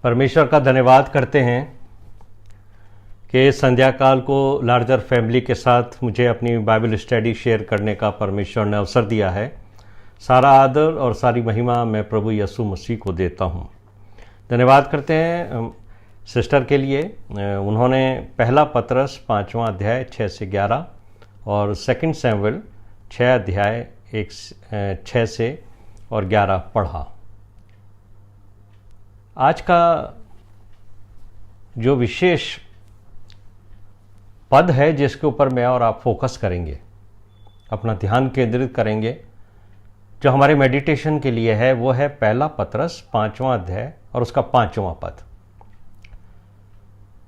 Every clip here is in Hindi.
परमेश्वर का धन्यवाद करते हैं कि संध्या काल को लार्जर फैमिली के साथ मुझे अपनी बाइबल स्टडी शेयर करने का परमेश्वर ने अवसर दिया है। सारा आदर और सारी महिमा मैं प्रभु यीशु मसीह को देता हूँ। धन्यवाद करते हैं सिस्टर के लिए। उन्होंने पहला पतरस 5वां अध्याय 6 से 11 और सेकंड सैमुएल 6 अध्याय 6 से और 11 पढ़ा। आज का जो विशेष पद है जिसके ऊपर मैं और आप फोकस करेंगे, अपना ध्यान केंद्रित करेंगे, जो हमारे मेडिटेशन के लिए है, वो है पहला पतरस 5वां अध्याय और उसका 5वां पद।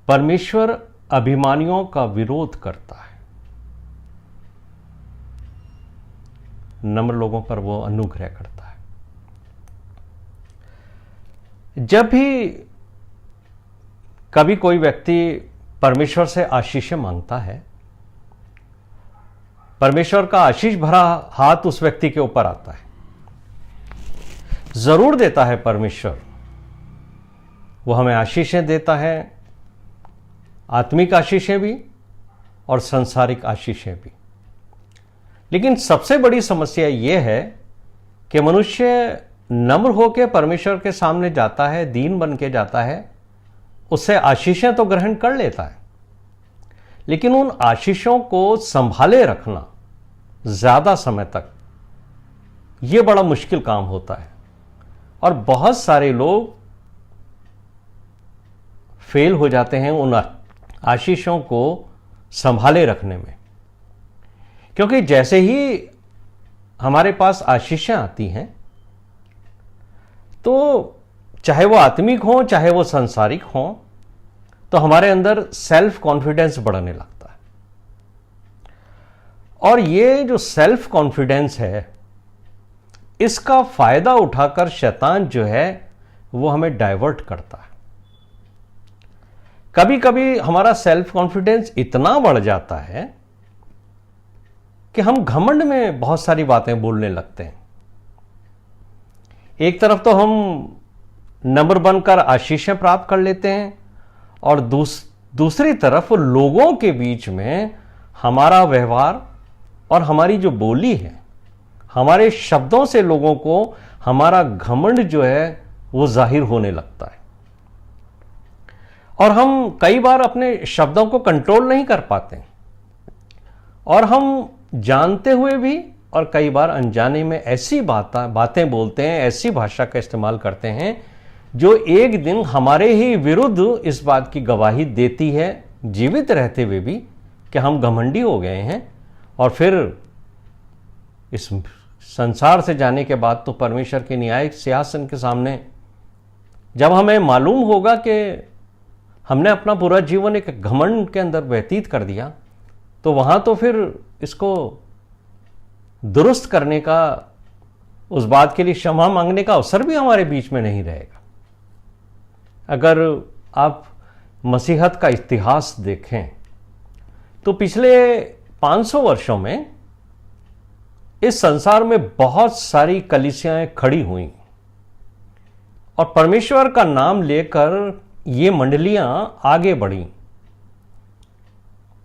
परमेश्वर अभिमानियों का विरोध करता है, नम्र लोगों पर वो अनुग्रह करता है। जब भी कभी कोई व्यक्ति परमेश्वर से आशीषें मांगता है, परमेश्वर का आशीष भरा हाथ उस व्यक्ति के ऊपर आता है। जरूर देता है परमेश्वर, वो हमें आशीषें देता है, आत्मिक आशीषें भी और सांसारिक आशीषें भी। लेकिन सबसे बड़ी समस्या यह है कि मनुष्य नम्र होकर परमेश्वर के सामने जाता है, दीन बन के जाता है, उससे आशीषें तो ग्रहण कर लेता है, लेकिन उन आशीषों को संभाले रखना ज्यादा समय तक यह बड़ा मुश्किल काम होता है। और बहुत सारे लोग फेल हो जाते हैं उन आशीषों को संभाले रखने में, क्योंकि जैसे ही हमारे पास आशीषें आती हैं तो चाहे वो आत्मिक हो चाहे वो सांसारिक हो, तो हमारे अंदर सेल्फ कॉन्फिडेंस बढ़ने लगता है। और ये जो सेल्फ कॉन्फिडेंस है, इसका फायदा उठाकर शैतान जो है वो हमें डाइवर्ट करता है। कभी कभी हमारा सेल्फ कॉन्फिडेंस इतना बढ़ जाता है कि हम घमंड में बहुत सारी बातें बोलने लगते हैं। एक तरफ तो हम नम्र बनकर आशीषें प्राप्त कर लेते हैं और दूसरी तरफ लोगों के बीच में हमारा व्यवहार और हमारी जो बोली है, हमारे शब्दों से लोगों को हमारा घमंड जो है वो जाहिर होने लगता है। और हम कई बार अपने शब्दों को कंट्रोल नहीं कर पाते, और हम जानते हुए भी और कई बार अनजाने में ऐसी बातें बोलते हैं, ऐसी भाषा का इस्तेमाल करते हैं जो एक दिन हमारे ही विरुद्ध इस बात की गवाही देती है, जीवित रहते हुए भी, कि हम घमंडी हो गए हैं। और फिर इस संसार से जाने के बाद तो परमेश्वर के न्याय सिंहासन के सामने जब हमें मालूम होगा कि हमने अपना पूरा जीवन एक घमंड के अंदर व्यतीत कर दिया, तो वहां तो फिर इसको दुरुस्त करने का, उस बात के लिए क्षमा मांगने का अवसर भी हमारे बीच में नहीं रहेगा। अगर आप मसीहत का इतिहास देखें तो पिछले 500 वर्षों में इस संसार में बहुत सारी कलीसियाएं खड़ी हुई और परमेश्वर का नाम लेकर ये मंडलियां आगे बढ़ी,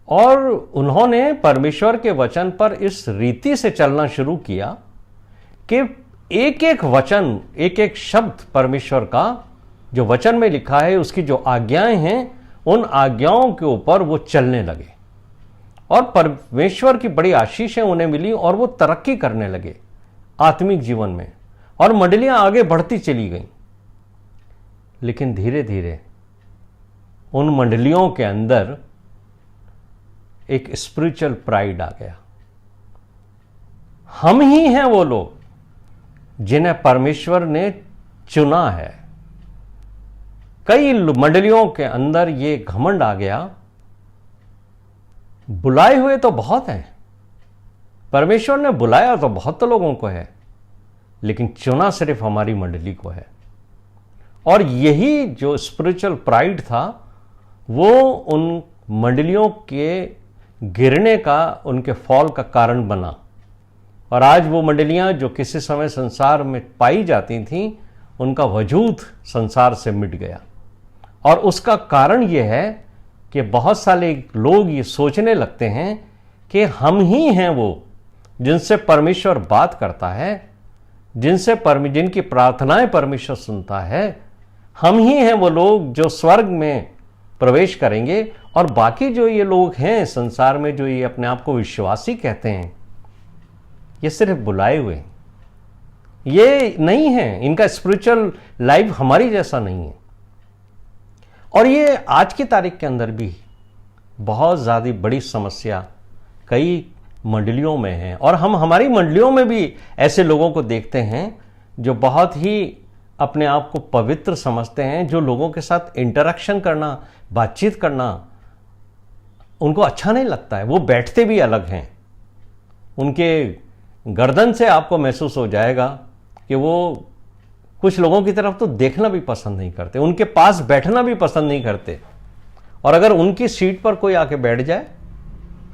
और उन्होंने परमेश्वर के वचन पर इस रीति से चलना शुरू किया कि एक एक वचन, एक एक शब्द परमेश्वर का जो वचन में लिखा है, उसकी जो आज्ञाएं हैं, उन आज्ञाओं के ऊपर वो चलने लगे और परमेश्वर की बड़ी आशीषें उन्हें मिली और वो तरक्की करने लगे आत्मिक जीवन में, और मंडलियां आगे बढ़ती चली गईं। लेकिन धीरे धीरे उन मंडलियों के अंदर एक स्पिरिचुअल प्राइड आ गया। हम ही हैं वो लोग जिन्हें परमेश्वर ने चुना है। कई मंडलियों के अंदर ये घमंड आ गया, बुलाए हुए तो बहुत हैं, परमेश्वर ने बुलाया तो बहुत लोगों को है, लेकिन चुना सिर्फ हमारी मंडली को है। और यही जो स्पिरिचुअल प्राइड था वो उन मंडलियों के गिरने का, उनके फॉल का कारण बना। और आज वो मंडलियां जो किसी समय संसार में पाई जाती थीं, उनका वजूद संसार से मिट गया। और उसका कारण यह है कि बहुत सारे लोग ये सोचने लगते हैं कि हम ही हैं वो जिनसे परमेश्वर बात करता है, जिनकी प्रार्थनाएं परमेश्वर सुनता है। हम ही हैं वो लोग जो स्वर्ग में प्रवेश करेंगे, और बाकी जो ये लोग हैं संसार में जो ये अपने आप को विश्वासी कहते हैं, ये सिर्फ बुलाए हुए हैं, ये नहीं है, इनका स्पिरिचुअल लाइफ हमारी जैसा नहीं है। और ये आज की तारीख के अंदर भी बहुत ज़्यादा बड़ी समस्या कई मंडलियों में है, और हम हमारी मंडलियों में भी ऐसे लोगों को देखते हैं जो बहुत ही अपने आप को पवित्र समझते हैं, जो लोगों के साथ इंटरेक्शन करना, बातचीत करना उनको अच्छा नहीं लगता है। वो बैठते भी अलग हैं, उनके गर्दन से आपको महसूस हो जाएगा कि वो कुछ लोगों की तरफ तो देखना भी पसंद नहीं करते, उनके पास बैठना भी पसंद नहीं करते, और अगर उनकी सीट पर कोई आके बैठ जाए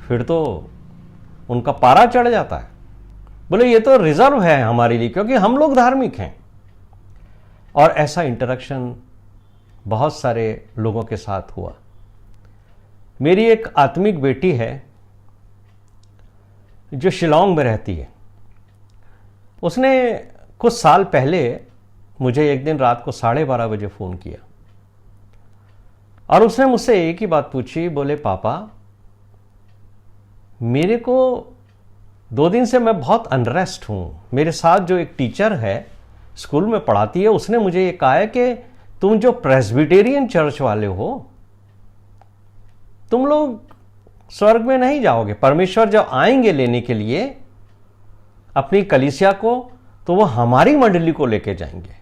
फिर तो उनका पारा चढ़ जाता है। बोले ये तो रिजर्व है हमारे लिए क्योंकि हम लोग धार्मिक हैं। और ऐसा इंटरेक्शन बहुत सारे लोगों के साथ हुआ। मेरी एक आत्मिक बेटी है जो शिलांग में रहती है। उसने कुछ साल पहले मुझे एक दिन रात को 12:30 बजे फ़ोन किया, और उसने मुझसे एक ही बात पूछी। बोले पापा, मेरे को 2 दिन से मैं बहुत अनरेस्ट हूं। मेरे साथ जो एक टीचर है स्कूल में पढ़ाती है, उसने मुझे ये कहा है कि तुम जो प्रेस्बिटेरियन चर्च वाले हो, तुम लोग स्वर्ग में नहीं जाओगे। परमेश्वर जब आएंगे लेने के लिए अपनी कलीसिया को, तो वो हमारी मंडली को लेके जाएंगे,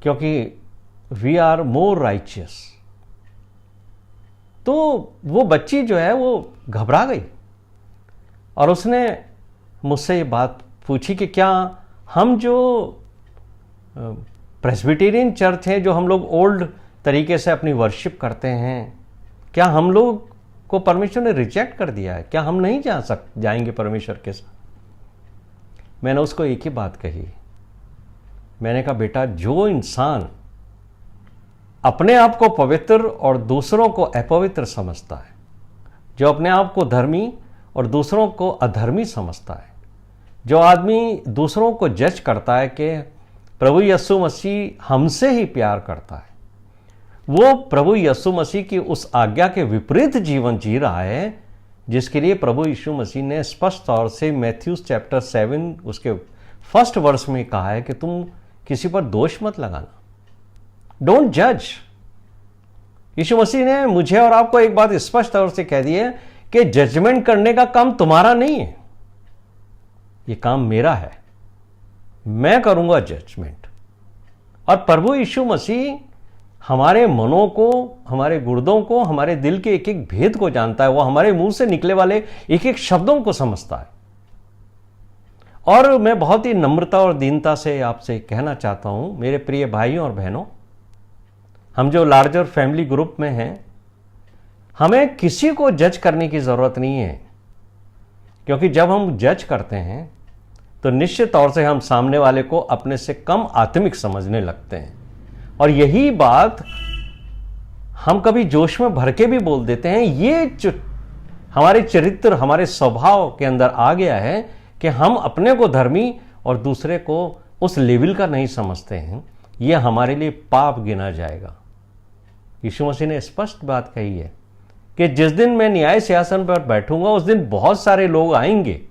क्योंकि वी आर मोर राइचियस। तो वो बच्ची जो है वो घबरा गई, और उसने मुझसे ये बात पूछी कि क्या हम जो प्रेस्बिटेरियन चर्च है, जो हम लोग ओल्ड तरीके से अपनी वर्शिप करते हैं, क्या हम लोग को परमेश्वर ने रिजेक्ट कर दिया है? क्या हम नहीं जाएंगे परमेश्वर के साथ? मैंने उसको एक ही बात कही। मैंने कहा बेटा, जो इंसान अपने आप को पवित्र और दूसरों को अपवित्र समझता है, जो अपने आप को धर्मी और दूसरों को अधर्मी समझता है, जो आदमी दूसरों को जज करता है कि प्रभु यीशु मसीह हमसे ही प्यार करता है, वो प्रभु यीशु मसीह की उस आज्ञा के विपरीत जीवन जी रहा है, जिसके लिए प्रभु यीशु मसीह ने स्पष्ट तौर से मैथ्यू चैप्टर 7 उसके 1 वर्ष में कहा है कि तुम किसी पर दोष मत लगाना, डोंट जज। यीशु मसीह ने मुझे और आपको एक बात स्पष्ट तौर से कह दी है कि जजमेंट करने का काम तुम्हारा नहीं है, ये काम मेरा है, मैं करूंगा जजमेंट। और प्रभु यीशु मसीह हमारे मनों को, हमारे गुर्दों को, हमारे दिल के एक एक भेद को जानता है। वो हमारे मुंह से निकले वाले एक एक शब्दों को समझता है। और मैं बहुत ही नम्रता और दीनता से आपसे कहना चाहता हूं, मेरे प्रिय भाइयों और बहनों, हम जो लार्जर फैमिली ग्रुप में हैं, हमें किसी को जज करने की जरूरत नहीं है, क्योंकि जब हम जज करते हैं तो निश्चित तौर से हम सामने वाले को अपने से कम आत्मिक समझने लगते हैं। और यही बात हम कभी जोश में भर के भी बोल देते हैं। ये हमारे चरित्र, हमारे स्वभाव के अंदर आ गया है कि हम अपने को धर्मी और दूसरे को उस लेवल का नहीं समझते हैं। ये हमारे लिए पाप गिना जाएगा। यीशु मसीह ने स्पष्ट बात कही है कि जिस दिन मैं न्याय सिंहासन पर बैठूंगा, उस दिन बहुत सारे लोग आएंगे,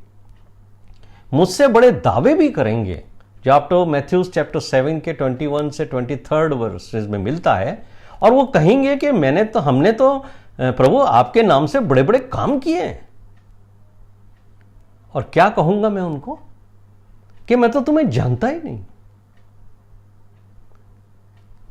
मुझसे बड़े दावे भी करेंगे, जो आपको मैथ्यू चैप्टर 7 के 21 से 23 वर्सेस में मिलता है। और वो कहेंगे कि हमने तो प्रभु आपके नाम से बड़े बड़े काम किए हैं। और क्या कहूंगा मैं उनको कि मैं तो तुम्हें जानता ही नहीं।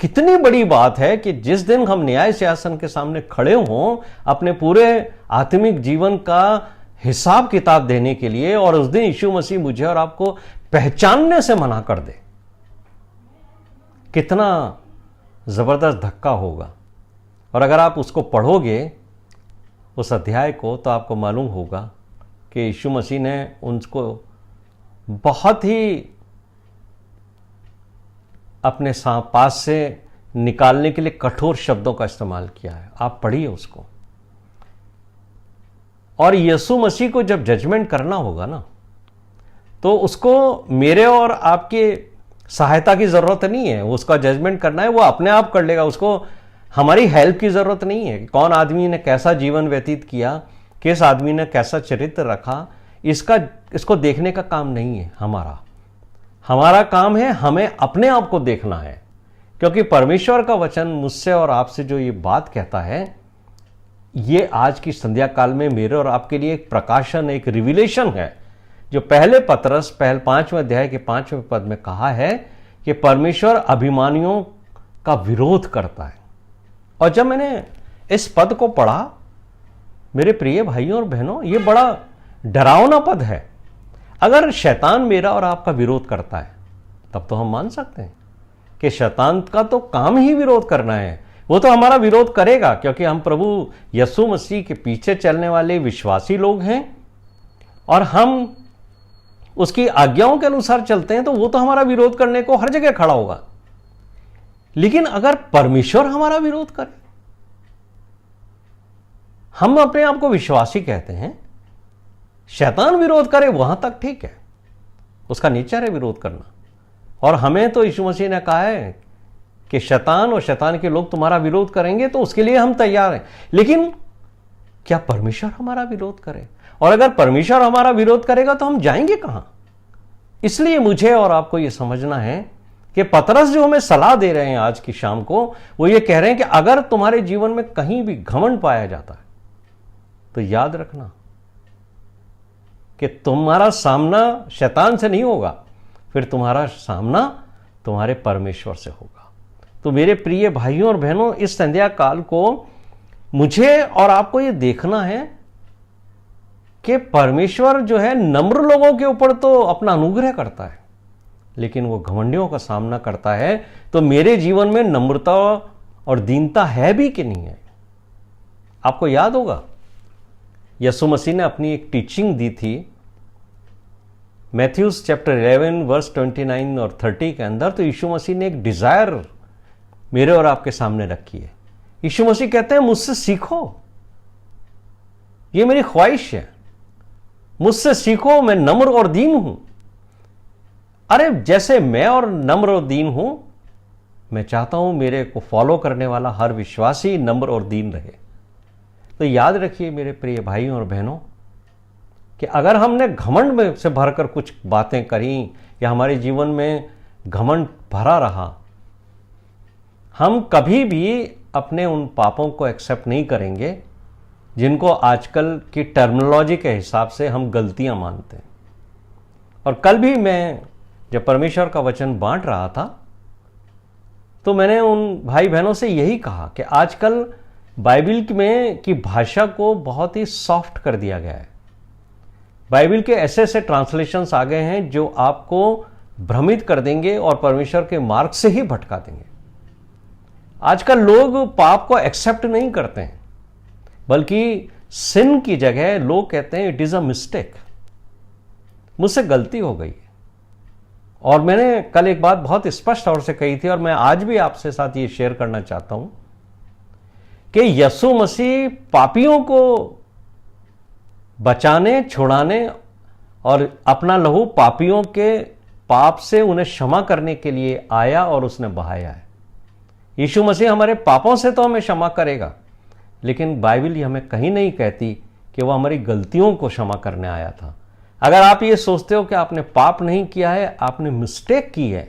कितनी बड़ी बात है कि जिस दिन हम न्याय सिंहासन के सामने खड़े हों अपने पूरे आत्मिक जीवन का हिसाब किताब देने के लिए, और उस दिन यीशु मसीह मुझे और आपको पहचानने से मना कर दे, कितना जबरदस्त धक्का होगा। और अगर आप उसको पढ़ोगे उस अध्याय को, तो आपको मालूम होगा कि यीशु मसीह ने उनको बहुत ही अपने पास से निकालने के लिए कठोर शब्दों का इस्तेमाल किया है। आप पढ़िए उसको। और यीशु मसीह को जब जजमेंट करना होगा ना, तो उसको मेरे और आपके सहायता की जरूरत नहीं है। उसका जजमेंट करना है वो अपने आप कर लेगा। उसको हमारी हेल्प की जरूरत नहीं है। कौन आदमी ने कैसा जीवन व्यतीत किया, किस आदमी ने कैसा चरित्र रखा, इसको देखने का काम नहीं है हमारा काम है हमें अपने आप को देखना है। क्योंकि परमेश्वर का वचन मुझसे और आपसे जो ये बात कहता है, ये आज की संध्या काल में मेरे और आपके लिए एक प्रकाशन, एक रिविलेशन है। जो पहले पतरस 5वें अध्याय के 5वें पद में कहा है कि परमेश्वर अभिमानियों का विरोध करता है। और जब मैंने इस पद को पढ़ा, मेरे प्रिय भाइयों और बहनों, ये बड़ा डरावना पद है। अगर शैतान मेरा और आपका विरोध करता है, तब तो हम मान सकते हैं कि शैतान का तो काम ही विरोध करना है। वो तो हमारा विरोध करेगा, क्योंकि हम प्रभु यीशु मसीह के पीछे चलने वाले विश्वासी लोग हैं और हम उसकी आज्ञाओं के अनुसार चलते हैं, तो वो तो हमारा विरोध करने को हर जगह खड़ा होगा। लेकिन अगर परमेश्वर हमारा विरोध करे, हम अपने आप को विश्वासी कहते हैं, शैतान विरोध करे वहां तक ठीक है, उसका नेचर है विरोध करना। और हमें तो यीशु मसीह ने कहा है कि शैतान और शैतान के लोग तुम्हारा विरोध करेंगे, तो उसके लिए हम तैयार हैं। लेकिन क्या परमेश्वर हमारा विरोध करे? और अगर परमेश्वर हमारा विरोध करेगा तो हम जाएंगे कहां? इसलिए मुझे और आपको यह समझना है कि पतरस जो हमें सलाह दे रहे हैं आज की शाम को, वो ये कह रहे हैं कि अगर तुम्हारे जीवन में कहीं भी घमंड पाया जाता है, तो याद रखना कि तुम्हारा सामना शैतान से नहीं होगा, फिर तुम्हारा सामना तुम्हारे परमेश्वर से होगा। तो मेरे प्रिय भाइयों और बहनों, इस संध्या काल को मुझे और आपको यह देखना है कि परमेश्वर जो है नम्र लोगों के ऊपर तो अपना अनुग्रह करता है, लेकिन वो घमंडियों का सामना करता है। तो मेरे जीवन में नम्रता और दीनता है भी कि नहीं है? आपको याद होगा यीशु मसीह ने अपनी एक टीचिंग दी थी मैथ्यूस चैप्टर 11 वर्स 29 और 30 के अंदर। तो यीशु मसीह ने एक डिजायर मेरे और आपके सामने रखी है। यीशु मसीह कहते हैं, मुझसे सीखो, ये मेरी ख्वाहिश है, मुझसे सीखो, मैं नम्र और दीन हूं। अरे जैसे मैं और नम्र और दीन हूं, मैं चाहता हूं मेरे को फॉलो करने वाला हर विश्वासी नम्र और दीन रहे। तो याद रखिए मेरे प्रिय भाइयों और बहनों कि अगर हमने घमंड में से भरकर कुछ बातें करी या हमारे जीवन में घमंड भरा रहा, हम कभी भी अपने उन पापों को एक्सेप्ट नहीं करेंगे जिनको आजकल की टर्मिनोलॉजी के हिसाब से हम गलतियां मानते हैं। और कल भी मैं जब परमेश्वर का वचन बांट रहा था, तो मैंने उन भाई बहनों से यही कहा कि आजकल बाइबल में की भाषा को बहुत ही सॉफ्ट कर दिया गया है। बाइबल के ऐसे ऐसे ट्रांसलेशंस आ गए हैं जो आपको भ्रमित कर देंगे और परमेश्वर के मार्ग से ही भटका देंगे। आजकल लोग पाप को एक्सेप्ट नहीं करते हैं, बल्कि सिन की जगह लोग कहते हैं इट इज अ मिस्टेक, मुझसे गलती हो गई। और मैंने कल एक बात बहुत स्पष्ट तौर से कही थी और मैं आज भी आपसे साथ ये शेयर करना चाहता हूं कि यीशु मसीह पापियों को बचाने, छुड़ाने और अपना लहू पापियों के पाप से उन्हें क्षमा करने के लिए आया और उसने बहाया है। यीशु मसीह हमारे पापों से तो हमें क्षमा करेगा, लेकिन बाइबल हमें कहीं नहीं कहती कि वह हमारी गलतियों को क्षमा करने आया था। अगर आप ये सोचते हो कि आपने पाप नहीं किया है, आपने मिस्टेक की है,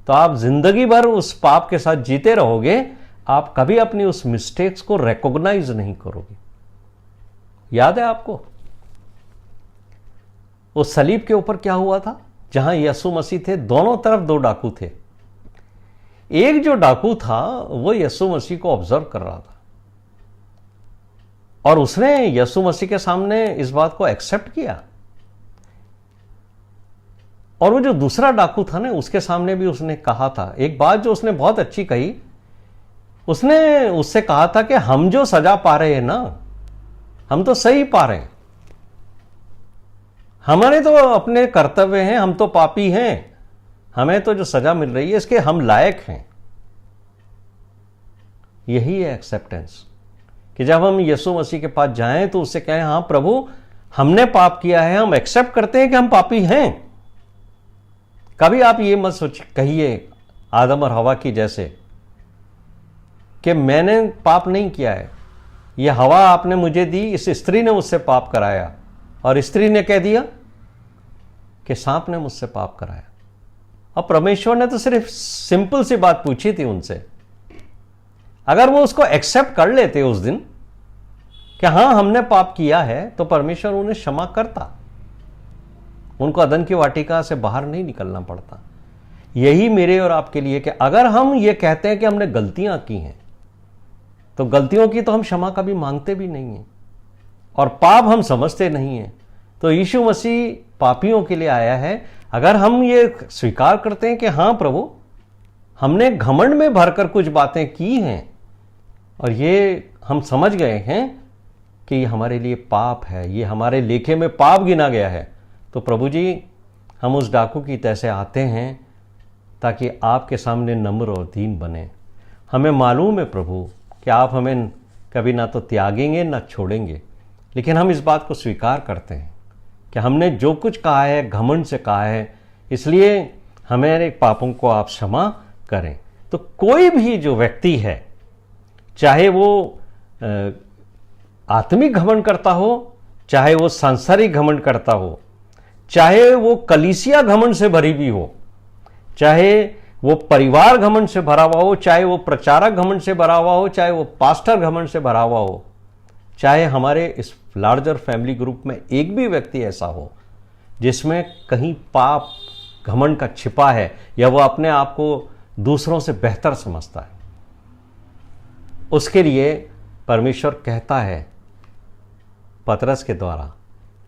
तो आप जिंदगी भर उस पाप के साथ जीते रहोगे। आप कभी अपनी उस मिस्टेक्स को रिकॉग्नाइज नहीं करोगे। याद है आपको उस सलीब के ऊपर क्या हुआ था? जहां यीशु मसीह थे, दोनों तरफ दो डाकू थे। एक जो डाकू था वो यीशु मसीह को ऑब्जर्व कर रहा था और उसने यीशु मसीह के सामने इस बात को एक्सेप्ट किया। और वो जो दूसरा डाकू था ना, उसके सामने भी उसने कहा था एक बात जो उसने बहुत अच्छी कही। उसने उससे कहा था कि हम जो सजा पा रहे हैं ना, हम तो सही पा रहे हैं, हमारे तो अपने कर्तव्य हैं, हम तो पापी हैं, हमें तो जो सजा मिल रही है इसके हम लायक हैं। यही है एक्सेप्टेंस, कि जब हम यीशु मसीह के पास जाएं तो उससे कहें, हाँ प्रभु हमने पाप किया है, हम एक्सेप्ट करते हैं कि हम पापी हैं। कभी आप ये मत सोच कहिए आदम और हवा की जैसे कि मैंने पाप नहीं किया है, ये हवा आपने मुझे दी, इस स्त्री ने मुझसे पाप कराया, और स्त्री ने कह दिया कि सांप ने मुझसे पाप कराया। और परमेश्वर ने तो सिर्फ सिंपल सी बात पूछी थी उनसे। अगर वो उसको एक्सेप्ट कर लेते उस दिन कि हाँ हमने पाप किया है, तो परमेश्वर उन्हें क्षमा करता, उनको अदन की वाटिका से बाहर नहीं निकलना पड़ता। यही मेरे और आपके लिए कि अगर हम ये कहते हैं कि हमने गलतियां की हैं, तो गलतियों की तो हम क्षमा कभी मांगते भी नहीं हैं, और पाप हम समझते नहीं हैं। तो यीशु मसीह पापियों के लिए आया है। अगर हम ये स्वीकार करते हैं कि हाँ प्रभु हमने घमंड में भरकर कुछ बातें की हैं, और ये हम समझ गए हैं कि ये हमारे लिए पाप है, ये हमारे लेखे में पाप गिना गया है, तो प्रभु जी हम उस डाकू की तरह से आते हैं ताकि आपके सामने नम्र और दीन बने। हमें मालूम है प्रभु कि आप हमें कभी ना तो त्यागेंगे ना छोड़ेंगे, लेकिन हम इस बात को स्वीकार करते हैं कि हमने जो कुछ कहा है घमंड से कहा है, इसलिए हमारे पापों को आप क्षमा करें। तो कोई भी जो व्यक्ति है, चाहे वो आत्मिक घमंड करता हो, चाहे वो सांसारिक घमंड करता हो, चाहे वो कलीसिया घमंड से भरी भी हो, चाहे वो परिवार घमंड से भरा हुआ हो, चाहे वो प्रचारक घमंड से भरा हुआ हो, चाहे वो पास्टर घमंड से भरा हुआ हो, चाहे हमारे इस लार्जर फैमिली ग्रुप में एक भी व्यक्ति ऐसा हो जिसमें कहीं पाप घमंड का छिपा है, या वो अपने आप को दूसरों से बेहतर समझता है, उसके लिए परमेश्वर कहता है पतरस के द्वारा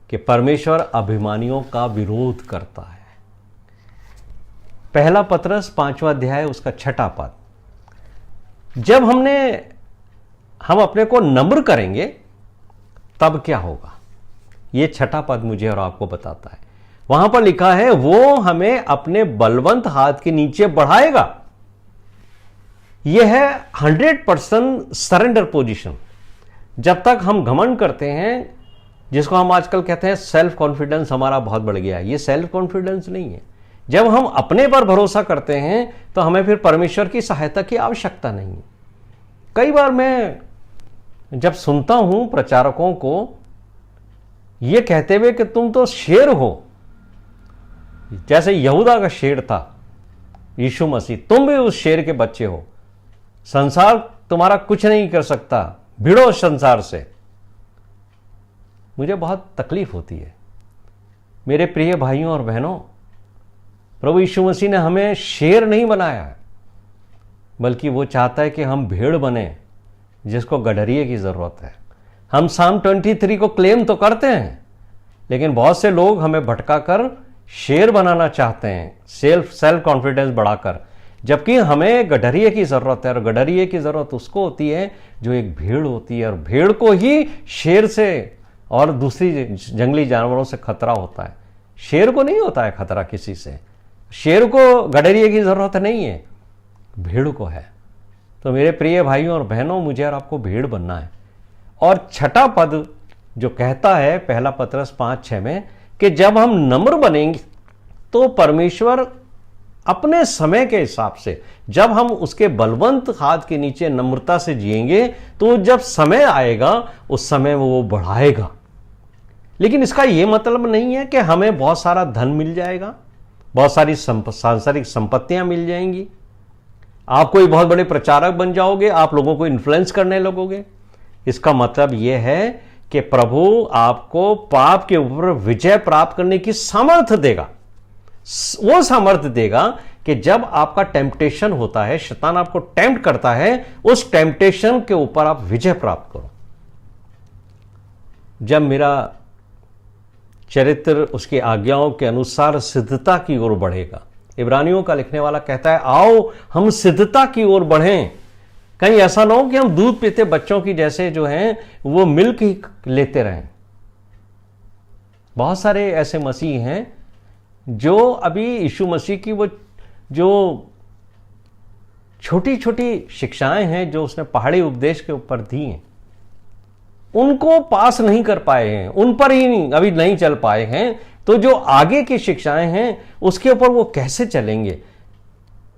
कि परमेश्वर अभिमानियों का विरोध करता है। पहला पतरस 5वां अध्याय उसका 6वां पद। जब हम अपने को नम्र करेंगे तब क्या होगा, यह 6वां पद मुझे और आपको बताता है। वहां पर लिखा है वो हमें अपने बलवंत हाथ के नीचे बढ़ाएगा। यह है 100% सरेंडर पोजीशन। जब तक हम घमंड करते हैं, जिसको हम आजकल कहते हैं सेल्फ कॉन्फिडेंस हमारा बहुत बढ़ गया है, ये सेल्फ कॉन्फिडेंस नहीं है। जब हम अपने पर भरोसा करते हैं तो हमें फिर परमेश्वर की सहायता की आवश्यकता नहीं है। कई बार मैं जब सुनता हूं प्रचारकों को यह कहते हुए कि तुम तो शेर हो, जैसे यहूदा का शेर था यीशु मसीह, तुम भी उस शेर के बच्चे हो, संसार तुम्हारा कुछ नहीं कर सकता, भिड़ो संसार से। मुझे बहुत तकलीफ होती है मेरे प्रिय भाइयों और बहनों। प्रभु यीशु मसीह ने हमें शेर नहीं बनाया है, बल्कि वो चाहता है कि हम भेड़ बने जिसको गडरिये की जरूरत है। हम साम 23 को क्लेम तो करते हैं, लेकिन बहुत से लोग हमें भटका कर शेर बनाना चाहते हैं, सेल्फ कॉन्फिडेंस बढ़ाकर, जबकि हमें गडरिये की जरूरत है। और गडरिये की जरूरत उसको होती है जो एक भेड़ होती है, और भेड़ को ही शेर से और दूसरी जंगली जानवरों से खतरा होता है। शेर को नहीं होता है खतरा किसी से, शेर को गडरिये की जरूरत नहीं है, भेड़ को है। तो मेरे प्रिय भाइयों और बहनों, मुझे और आपको भेड़ बनना है। और 6वां पद जो कहता है पहला पतरस 5:6 में कि जब हम नम्र बनेंगे तो परमेश्वर अपने समय के हिसाब से, जब हम उसके बलवंत हाथ के नीचे नम्रता से जिएंगे, तो जब समय आएगा उस समय वो बढ़ाएगा। लेकिन इसका यह मतलब नहीं है कि हमें बहुत सारा धन मिल जाएगा, बहुत सारी सांसारिक संपत्तियां मिल जाएंगी, आप कोई बहुत बड़े प्रचारक बन जाओगे, आप लोगों को इन्फ्लुएंस करने लगोगे। इसका मतलब यह है कि प्रभु आपको पाप के ऊपर विजय प्राप्त करने की सामर्थ्य देगा। वो सामर्थ्य देगा कि जब आपका टेम्पटेशन होता है, शैतान आपको टेम्प्ट करता है, उस टेम्पटेशन के ऊपर आप विजय प्राप्त करो। जब मेरा चरित्र उसकी आज्ञाओं के अनुसार सिद्धता की ओर बढ़ेगा, इब्रानियों का लिखने वाला कहता है आओ हम सिद्धता की ओर बढ़ें। कहीं ऐसा ना हो कि हम दूध पीते बच्चों की जैसे जो हैं वो मिल्क ही लेते रहें। बहुत सारे ऐसे मसीह हैं जो अभी यीशु मसीह की वो जो छोटी छोटी शिक्षाएं हैं जो उसने पहाड़ी उपदेश के ऊपर दी हैं, उनको पास नहीं कर पाए हैं, उन पर ही अभी नहीं चल पाए हैं, तो जो आगे की शिक्षाएं हैं उसके ऊपर वो कैसे चलेंगे।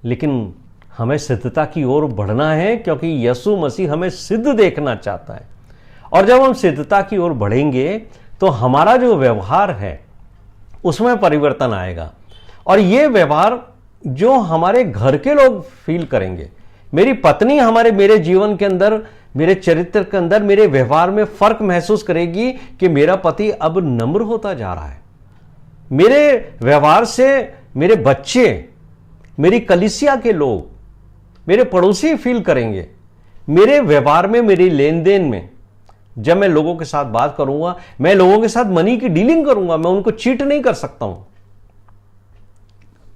लेकिन हमें सिद्धता की ओर बढ़ना है, क्योंकि यीशु मसीह हमें सिद्ध देखना चाहता है। और जब हम सिद्धता की ओर बढ़ेंगे तो हमारा जो व्यवहार है उसमें परिवर्तन आएगा, और ये व्यवहार जो हमारे घर के लोग फील करेंगे। मेरी पत्नी मेरे जीवन के अंदर, मेरे चरित्र के अंदर, मेरे व्यवहार में फर्क महसूस करेगी कि मेरा पति अब नम्र होता जा रहा है। मेरे व्यवहार से मेरे बच्चे, मेरी कलीसिया के लोग, मेरे पड़ोसी फील करेंगे। मेरे व्यवहार में, मेरी लेन देन में, जब मैं लोगों के साथ बात करूंगा, मैं लोगों के साथ मनी की डीलिंग करूंगा, मैं उनको चीट नहीं कर सकता हूं।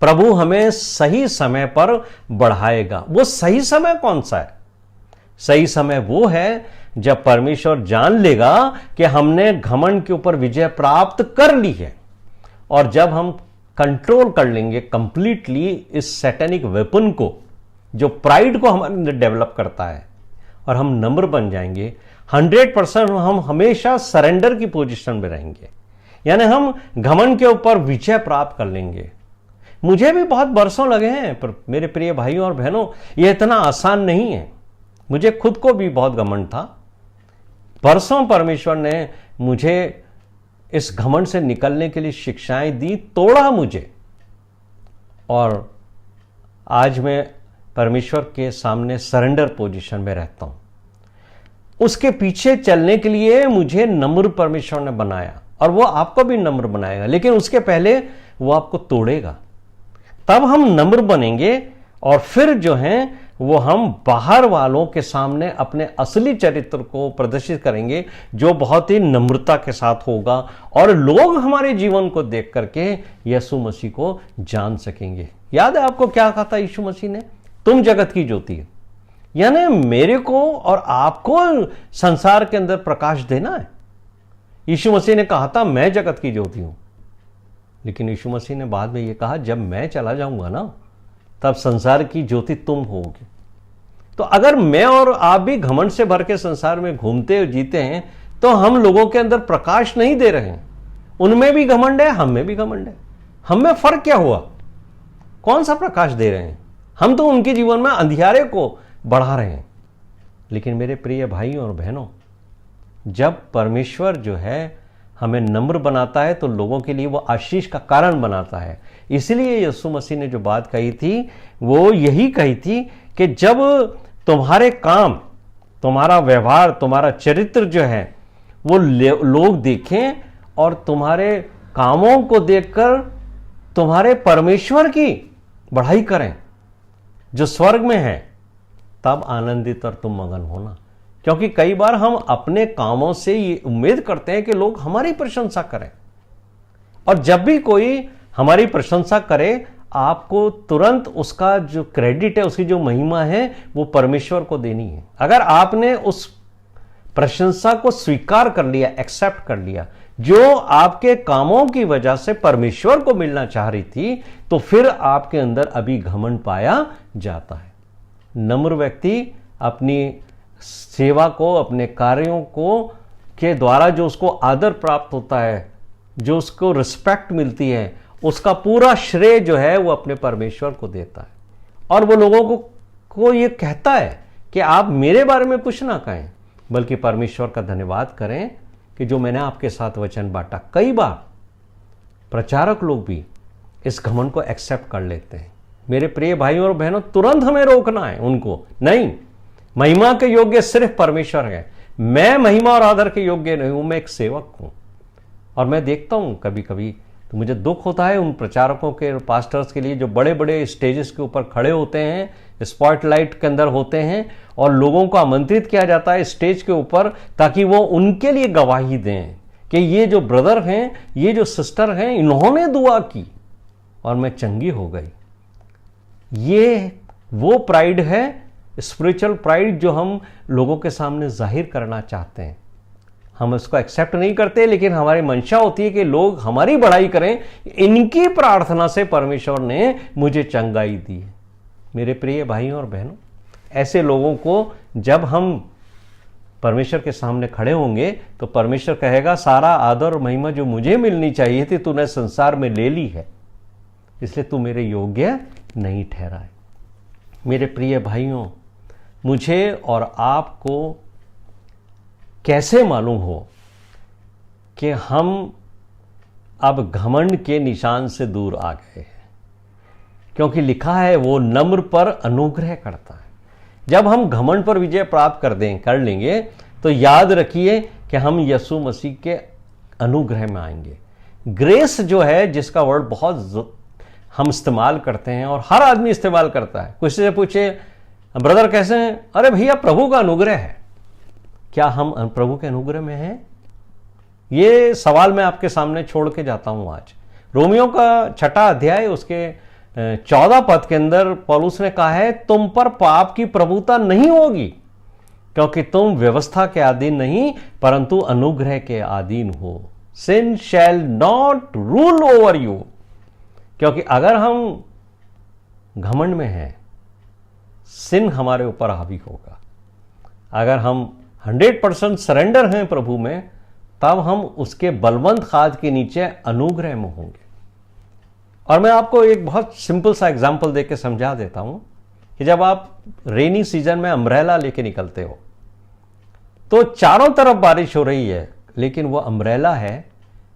प्रभु हमें सही समय पर बढ़ाएगा। वो सही समय कौन सा है? सही समय वो है जब परमेश्वर जान लेगा कि हमने घमंड के ऊपर विजय प्राप्त कर ली है, और जब हम कंट्रोल कर लेंगे कंप्लीटली इस सैटेनिक वेपन को, जो प्राइड को हमारे अंदर डेवलप करता है, और हम नम्र बन जाएंगे, 100% हम हमेशा सरेंडर की पोजीशन में रहेंगे, यानी हम घमंड के ऊपर विजय प्राप्त कर लेंगे। मुझे भी बहुत बरसों लगे हैं, पर मेरे प्रिय भाइयों और बहनों, यह इतना आसान नहीं है। मुझे खुद को भी बहुत घमंड था। बरसों परमेश्वर ने मुझे इस घमंड से निकलने के लिए शिक्षाएं दी, तोड़ा मुझे, और आज मैं परमेश्वर के सामने सरेंडर पोजीशन में रहता हूं। उसके पीछे चलने के लिए मुझे नम्र परमेश्वर ने बनाया, और वो आपको भी नम्र बनाएगा, लेकिन उसके पहले वो आपको तोड़ेगा। तब हम नम्र बनेंगे, और फिर जो है वो हम बाहर वालों के सामने अपने असली चरित्र को प्रदर्शित करेंगे, जो बहुत ही नम्रता के साथ होगा, और लोग हमारे जीवन को देख करके यीशु मसीह को जान सकेंगे। याद है आपको क्या कहा था यीशु मसीह ने? तुम जगत की ज्योति है। यानी मेरे को और आपको संसार के अंदर प्रकाश देना है। यीशु मसीह ने कहा था मैं जगत की ज्योति हूं, लेकिन यीशु मसीह ने बाद में यह कहा जब मैं चला जाऊंगा ना, तब संसार की ज्योति तुम होगे। तो अगर मैं और आप भी घमंड से भर के संसार में घूमते और जीते हैं, तो हम लोगों के अंदर प्रकाश नहीं दे रहे हैं। उनमें भी घमंड है, हम में भी घमंड है। हम में फर्क क्या हुआ? कौन सा प्रकाश दे रहे हैं? हम तो उनके जीवन में अंधियारे को बढ़ा रहे हैं। लेकिन मेरे प्रिय भाइयों और बहनों, जब परमेश्वर जो है हमें नम्र बनाता है, तो लोगों के लिए वो आशीष का कारण बनाता है। इसलिए यीशु मसीह ने जो बात कही थी, वो यही कही थी कि जब तुम्हारे काम, तुम्हारा व्यवहार, तुम्हारा चरित्र जो है वो लोग देखें, और तुम्हारे कामों को देखकर तुम्हारे परमेश्वर की बढ़ाई करें जो स्वर्ग में है, तब आनंदित और तुम मगन होना। क्योंकि कई बार हम अपने कामों से ये उम्मीद करते हैं कि लोग हमारी प्रशंसा करें, और जब भी कोई हमारी प्रशंसा करे, आपको तुरंत उसका जो क्रेडिट है, उसकी जो महिमा है, वो परमेश्वर को देनी है। अगर आपने उस प्रशंसा को स्वीकार कर लिया, एक्सेप्ट कर लिया, जो आपके कामों की वजह से परमेश्वर को मिलना चाह रही थी, तो फिर आपके अंदर अभी घमंड पाया जाता है। नम्र व्यक्ति अपनी सेवा को, अपने कार्यों को के द्वारा जो उसको आदर प्राप्त होता है, जो उसको रिस्पेक्ट मिलती है, उसका पूरा श्रेय जो है वो अपने परमेश्वर को देता है। और वो लोगों को ये कहता है कि आप मेरे बारे में कुछ ना कहें, बल्कि परमेश्वर का धन्यवाद करें कि जो मैंने आपके साथ वचन बांटा। कई बार प्रचारक लोग भी इस घमंड को एक्सेप्ट कर लेते हैं। मेरे प्रिय भाइयों और बहनों, तुरंत हमें रोकना है उनको। नहीं, महिमा के योग्य सिर्फ परमेश्वर है। मैं महिमा और आदर के योग्य नहीं हूं, मैं एक सेवक हूं। और मैं देखता हूं कभी कभी तो मुझे दुख होता है उन प्रचारकों के, पास्टर्स के लिए जो बड़े बड़े स्टेजेस के ऊपर खड़े होते हैं, स्पॉटलाइट के अंदर होते हैं, और लोगों को आमंत्रित किया जाता है स्टेज के ऊपर, ताकि वो उनके लिए गवाही दें कि ये जो ब्रदर हैं, ये जो सिस्टर हैं, इन्होंने दुआ की और मैं चंगी हो गई। ये वो प्राइड है, स्पिरिचुअल प्राइड, जो हम लोगों के सामने जाहिर करना चाहते हैं। हम उसको एक्सेप्ट नहीं करते, लेकिन हमारी मंशा होती है कि लोग हमारी बढ़ाई करें। इनकी प्रार्थना से परमेश्वर ने मुझे चंगाई दी है। मेरे प्रिय भाइयों और बहनों, ऐसे लोगों को जब हम परमेश्वर के सामने खड़े होंगे तो परमेश्वर कहेगा, सारा आदर और महिमा जो मुझे मिलनी चाहिए थी तूने संसार में ले ली है, इसलिए तू मेरे योग्य नहीं ठहरा है। मेरे प्रिय भाइयों, मुझे और आपको कैसे मालूम हो कि हम अब घमंड के निशान से दूर आ गए हैं? क्योंकि लिखा है वो नम्र पर अनुग्रह करता है। जब हम घमंड पर विजय प्राप्त कर लेंगे तो याद रखिए कि हम यीशु मसीह के अनुग्रह में आएंगे। ग्रेस जो है, जिसका वर्ड बहुत हम इस्तेमाल करते हैं और हर आदमी इस्तेमाल करता है। किसी से पूछे ब्रदर कैसे हैं, अरे भैया प्रभु का अनुग्रह है। क्या हम प्रभु के अनुग्रह में हैं? ये सवाल मैं आपके सामने छोड़ के जाता हूं आज। रोमियो का 6 अध्याय उसके 14 पद के अंदर पौलुस ने कहा है, तुम पर पाप की प्रभुता नहीं होगी, क्योंकि तुम व्यवस्था के अधीन नहीं परंतु अनुग्रह के अधीन हो। Sin shall not rule over you. क्योंकि अगर हम घमंड में हैं, सिन हमारे ऊपर हावी होगा। अगर हम 100% सरेंडर हैं प्रभु में, तब हम उसके बलवंत हाथ के नीचे अनुग्रह में होंगे। और मैं आपको एक बहुत सिंपल सा एग्जांपल देके समझा देता हूं कि जब आप रेनी सीजन में अम्ब्रेला लेके निकलते हो तो चारों तरफ बारिश हो रही है, लेकिन वो अम्ब्रेला है,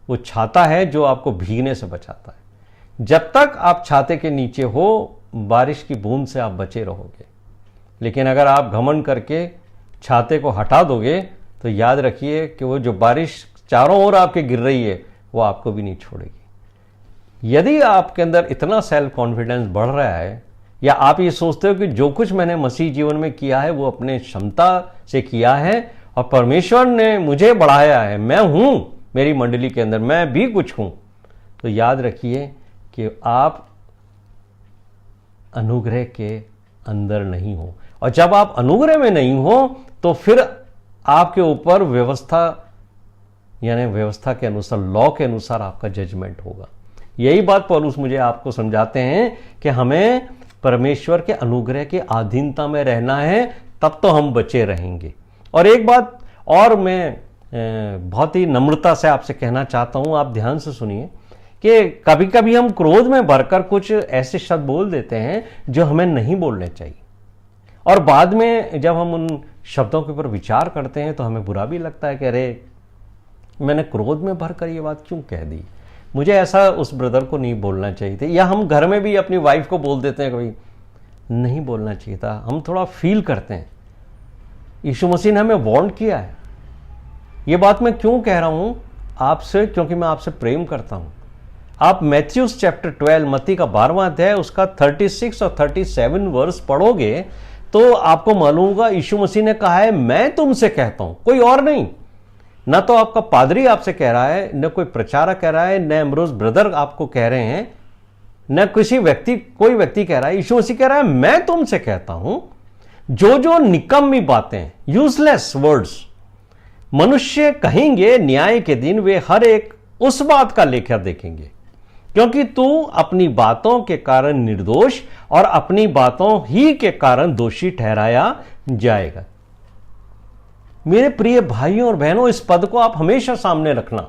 वो छाता है जो आपको भीगने से बचाता है। जब तक आप छाते के नीचे हो, बारिश की बूंद से आप बचे रहोगे। लेकिन अगर आप घमंड करके छाते को हटा दोगे तो याद रखिए कि वो जो बारिश चारों ओर आपके गिर रही है वो आपको भी नहीं छोड़ेगी। यदि आपके अंदर इतना सेल्फ कॉन्फिडेंस बढ़ रहा है, या आप ये सोचते हो कि जो कुछ मैंने मसीह जीवन में किया है वो अपने क्षमता से किया है और परमेश्वर ने मुझे बढ़ाया है, मैं हूं मेरी मंडली के अंदर, मैं भी कुछ हूं, तो याद रखिए कि आप अनुग्रह के अंदर नहीं हो। और जब आप अनुग्रह में नहीं हो तो फिर आपके ऊपर व्यवस्था, यानी व्यवस्था के अनुसार, लॉ के अनुसार आपका जजमेंट होगा। यही बात पौलुस मुझे आपको समझाते हैं कि हमें परमेश्वर के अनुग्रह की अधीनता में रहना है, तब तो हम बचे रहेंगे। और एक बात और मैं बहुत ही नम्रता से आपसे कहना चाहता हूं, आप ध्यान से सुनिए कि कभी कभी हम क्रोध में भरकर कुछ ऐसे शब्द बोल देते हैं जो हमें नहीं बोलने चाहिए, और बाद में जब हम उन शब्दों के ऊपर विचार करते हैं तो हमें बुरा भी लगता है कि अरे मैंने क्रोध में भरकर ये बात क्यों कह दी, मुझे ऐसा उस ब्रदर को नहीं बोलना चाहिए था। या हम घर में भी अपनी वाइफ को बोल देते हैं कभी, नहीं बोलना चाहिए था। हम थोड़ा फील करते हैं। यीशु मसीह ने हमें वार्न किया है। ये बात मैं क्यों कह रहा हूं आपसे, क्योंकि मैं आपसे प्रेम करता हूं। आप मैथ्यूस चैप्टर 12, मत्ती का 12वां अध्याय, उसका 36 और 37 वर्स पढ़ोगे तो आपको मालूम होगा यीशु मसीह ने कहा है, मैं तुमसे कहता हूं, कोई और नहीं। ना तो आपका पादरी आपसे कह रहा है, न कोई प्रचारक कह रहा है, न अमरोज ब्रदर आपको कह रहे हैं, न कोई व्यक्ति कह रहा है। यीशु मसीह कह रहा है, मैं तुमसे कहता हूं, जो निकम्मी बातें, यूजलेस वर्ड्स मनुष्य कहेंगे न्याय के दिन, वे हर एक उस बात का लेखा देखेंगे, क्योंकि तू अपनी बातों के कारण निर्दोष और अपनी बातों ही के कारण दोषी ठहराया जाएगा। मेरे प्रिय भाइयों और बहनों, इस पद को आप हमेशा सामने रखना।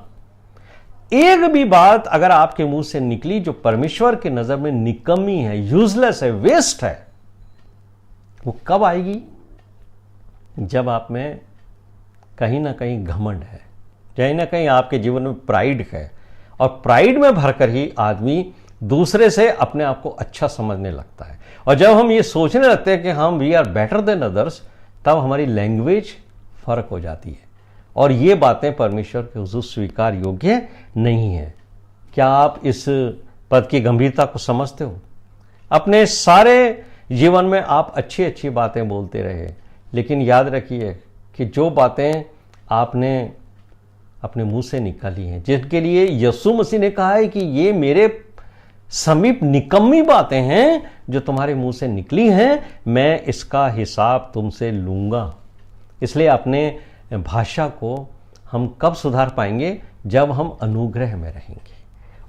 एक भी बात अगर आपके मुंह से निकली जो परमेश्वर की नजर में निकम्मी है, यूजलेस है, वेस्ट है, वो कब आएगी? जब आप में कहीं ना कहीं घमंड है, कहीं ना कहीं आपके जीवन में प्राइड है, और प्राइड में भरकर ही आदमी दूसरे से अपने आप को अच्छा समझने लगता है। और जब हम ये सोचने लगते हैं कि हम we are better than others, तब हमारी लैंग्वेज फर्क हो जाती है, और ये बातें परमेश्वर के हुजूर स्वीकार योग्य नहीं है। क्या आप इस पद की गंभीरता को समझते हो? अपने सारे जीवन में आप अच्छी अच्छी बातें बोलते रहे, लेकिन याद रखिए कि जो बातें आपने अपने मुंह से निकाली हैं, जिनके लिए यीशु मसीह ने कहा है कि ये मेरे समीप निकम्मी बातें हैं जो तुम्हारे मुंह से निकली हैं, मैं इसका हिसाब तुमसे लूंगा। इसलिए अपने भाषा को हम कब सुधार पाएंगे? जब हम अनुग्रह में रहेंगे।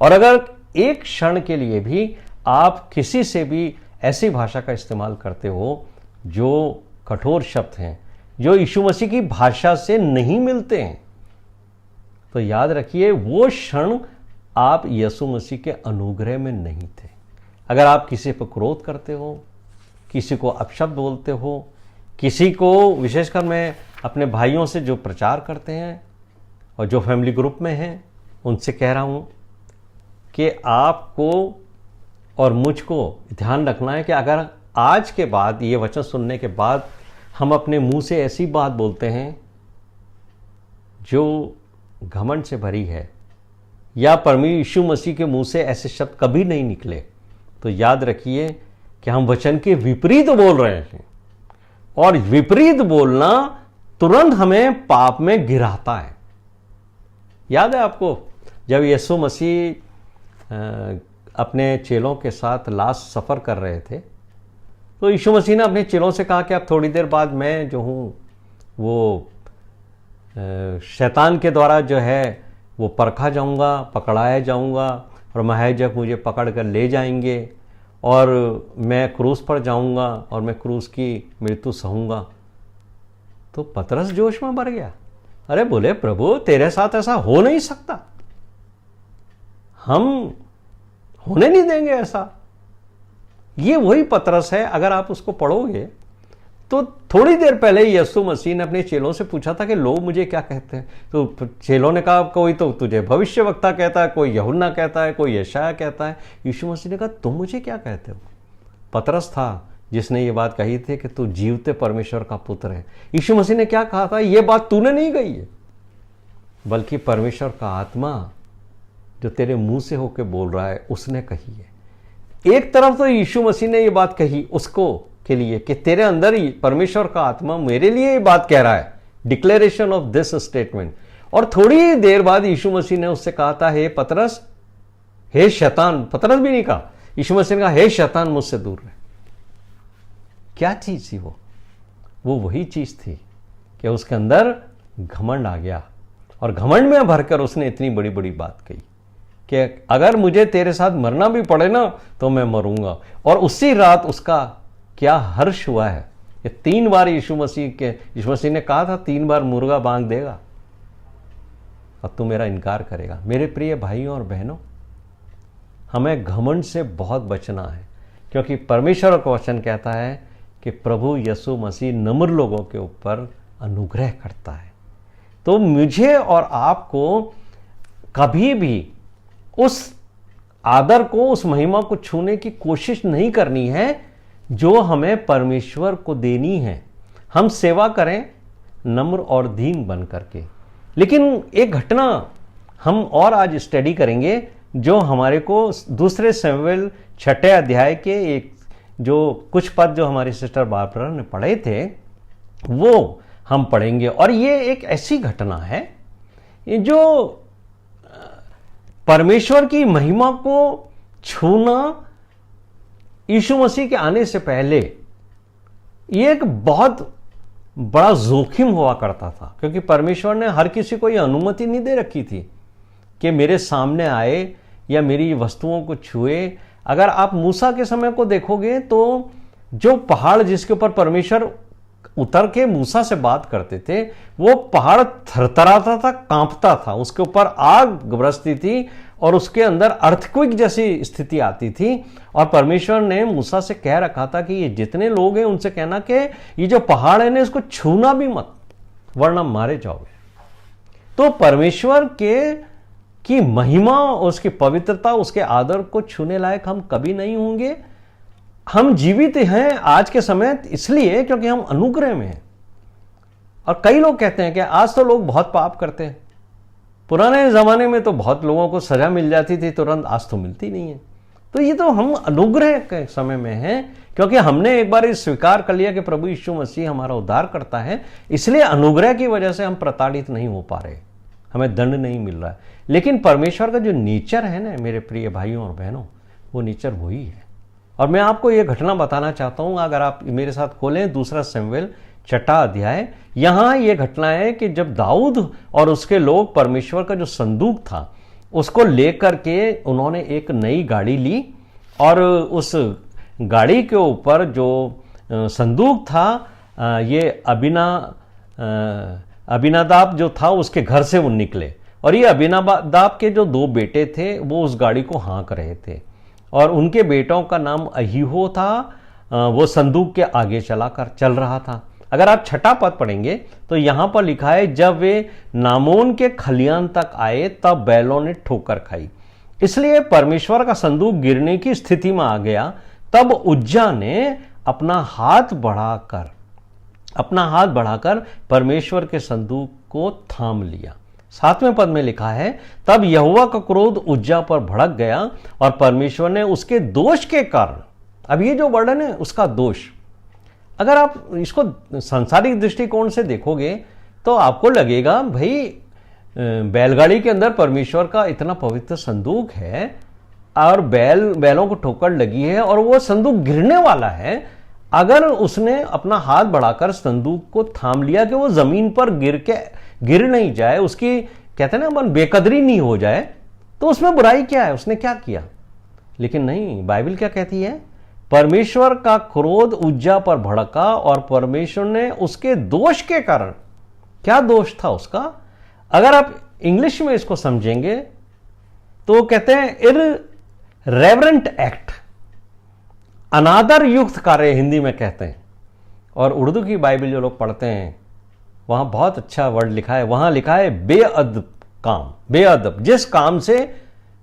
और अगर एक क्षण के लिए भी आप किसी से भी ऐसी भाषा का इस्तेमाल करते हो जो कठोर शब्द हैं, जो यीशु मसीह की भाषा से नहीं मिलते हैं, तो याद रखिए वो क्षण आप यीशु मसीह के अनुग्रह में नहीं थे। अगर आप किसी पर क्रोध करते हो, किसी को अपशब्द बोलते हो, किसी को, विशेषकर मैं अपने भाइयों से जो प्रचार करते हैं और जो फैमिली ग्रुप में हैं उनसे कह रहा हूं कि आपको और मुझको ध्यान रखना है कि अगर आज के बाद, ये वचन सुनने के बाद, हम अपने मुंह से ऐसी बात बोलते हैं जो घमंड से भरी है, या परमेश्वर यीशु मसीह के मुंह से ऐसे शब्द कभी नहीं निकले, तो याद रखिए कि हम वचन के विपरीत बोल रहे हैं। और विपरीत बोलना तुरंत हमें पाप में गिराता है। याद है आपको, जब यीशु मसीह अपने चेलों के साथ लास्ट सफ़र कर रहे थे, तो यीशु मसीह ने अपने चेलों से कहा कि अब थोड़ी देर बाद मैं जो हूँ वो शैतान के द्वारा जो है वो परखा जाऊँगा, पकड़ाया जाऊँगा, और महायाजक मुझे पकड़ कर ले जाएंगे और मैं क्रूस पर जाऊँगा और मैं क्रूस की मृत्यु सहूँगा। तो पतरस जोश में भर गया। अरे बोले, प्रभु तेरे साथ ऐसा हो नहीं सकता, हम होने नहीं देंगे ऐसा। ये वही पतरस है, अगर आप उसको पढ़ोगे तो थोड़ी देर पहले यीशु मसीह ने अपने चेलों से पूछा था कि लोग मुझे क्या कहते हैं। तो चेलों ने कहा कोई तो तुझे भविष्यवक्ता कहता है, कोई यूहन्ना कहता है, कोई यशायाह कहता है। यीशु मसीह ने कहा तुम मुझे क्या कहते हो। पतरस था जिसने ये बात कही थी कि तू जीवते परमेश्वर का पुत्र है। यीशु मसीह ने क्या कहा था, ये बात तूने नहीं कही है, बल्कि परमेश्वर का आत्मा जो तेरे मुंह से होकर बोल रहा है उसने कही है। एक तरफ तो यीशु मसीह ने ये बात कही उसको के लिए कि तेरे अंदर ही परमेश्वर का आत्मा मेरे लिए ये बात कह रहा है, डिक्लेरेशन ऑफ दिस स्टेटमेंट। और थोड़ी देर बाद यीशु मसीह ने उससे कहा था, हे पतरस, हे शैतान। पतरस भी नहीं कहा, यीशु मसीह ने कहा हे शैतान मुझसे दूर रहे। क्या चीज थी वो वही चीज थी कि उसके अंदर घमंड आ गया, और घमंड में भरकर उसने इतनी बड़ी बड़ी बात कही कि अगर मुझे तेरे साथ मरना भी पड़े ना तो मैं मरूंगा। और उसी रात उसका क्या हर्ष हुआ है। ये 3 बार यीशु मसीह ने कहा था 3 बार मुर्गा बांध देगा और तू मेरा इनकार करेगा। मेरे प्रिय भाइयों और बहनों, हमें घमंड से बहुत बचना है, क्योंकि परमेश्वर का वचन कहता है कि प्रभु यीशु मसीह नम्र लोगों के ऊपर अनुग्रह करता है। तो मुझे और आपको कभी भी उस आदर को, उस महिमा को छूने की कोशिश नहीं करनी है जो हमें परमेश्वर को देनी है। हम सेवा करें नम्र और दीन बन करके। लेकिन एक घटना हम और आज स्टडी करेंगे जो हमारे को दूसरे शमूएल 6 अध्याय के एक जो कुछ पद जो हमारी सिस्टर बारबरा ने पढ़े थे वो हम पढ़ेंगे। और ये एक ऐसी घटना है जो परमेश्वर की महिमा को छूना यीशु मसीह के आने से पहले ये एक बहुत बड़ा जोखिम हुआ करता था, क्योंकि परमेश्वर ने हर किसी को यह अनुमति नहीं दे रखी थी कि मेरे सामने आए या मेरी वस्तुओं को छुए। अगर आप मूसा के समय को देखोगे तो जो पहाड़ जिसके ऊपर परमेश्वर उतर के मूसा से बात करते थे, वो पहाड़ थरथराता था, कांपता था, उसके ऊपर आग बरसती थी और उसके अंदर अर्थक्वेक जैसी स्थिति आती थी। और परमेश्वर ने मूसा से कह रखा था कि ये जितने लोग हैं उनसे कहना कि ये जो पहाड़ है ना इसको छूना भी मत, वरना मारे जाओगे। तो परमेश्वर की महिमा, उसकी पवित्रता, उसके आदर को छूने लायक हम कभी नहीं होंगे। हम जीवित हैं आज के समय इसलिए क्योंकि हम अनुग्रह में हैं। और कई लोग कहते हैं कि आज तो लोग बहुत पाप करते हैं, पुराने जमाने में तो बहुत लोगों को सजा मिल जाती थी तुरंत, आज तो मिलती नहीं है। तो ये तो हम अनुग्रह के समय में हैं, क्योंकि हमने एक बार स्वीकार कर लिया कि प्रभु यीशु मसीह हमारा उद्धार करता है, इसलिए अनुग्रह की वजह से हम प्रताड़ित नहीं हो पा रहे, हमें दंड नहीं मिल रहा है। लेकिन परमेश्वर का जो नेचर है ना मेरे प्रिय भाइयों और बहनों, वो नेचर वही है। और मैं आपको ये घटना बताना चाहता हूं, अगर आप मेरे साथ खोलें 2 शमूएल 6 अध्याय। यहां ये घटना है कि जब दाऊद और उसके लोग परमेश्वर का जो संदूक था उसको लेकर के उन्होंने एक नई गाड़ी ली और उस गाड़ी के ऊपर जो संदूक था, ये अबिनादाब जो था उसके घर से वो निकले, और ये अबिनादाब के जो 2 बेटे थे वो उस गाड़ी को हाँक रहे थे, और उनके बेटों का नाम अहीहो था। वो संदूक के आगे चल रहा था। अगर आप छठा पद पढ़ेंगे तो यहां पर लिखा है, जब वे नामोन के खलियान तक आए तब बैलों ने ठोकर खाई। इसलिए परमेश्वर का संदूक गिरने की स्थिति में आ गया। तब उज्जा ने अपना हाथ बढ़ाकर परमेश्वर के संदूक को थाम लिया। 7वें पद में लिखा है, तब यहोवा का क्रोध उज्जा पर भड़क गया और परमेश्वर ने उसके दोष के कारण, अब ये जो वर्णन है उसका दोष, अगर आप इसको सांसारिक दृष्टिकोण से देखोगे तो आपको लगेगा भाई बैलगाड़ी के अंदर परमेश्वर का इतना पवित्र संदूक है और बैलों को ठोकर लगी है और वो संदूक गिरने वाला है। अगर उसने अपना हाथ बढ़ाकर संदूक को थाम लिया कि वो जमीन पर गिर नहीं जाए, उसकी कहते हैं ना बेकदरी नहीं हो जाए, तो उसमें बुराई क्या है, उसने क्या किया? लेकिन नहीं, बाइबल क्या कहती है, परमेश्वर का क्रोध उज्जा पर भड़का और परमेश्वर ने उसके दोष के कारण, क्या दोष था उसका, अगर आप इंग्लिश में इसको समझेंगे तो कहते हैं इररेवरेंट एक्ट, अनादर युक्त कार्य हिंदी में कहते हैं। और उर्दू की बाइबल जो लोग पढ़ते हैं वहां बहुत अच्छा वर्ड लिखा है, वहां लिखा है बेअदब काम, बेअदब, जिस काम से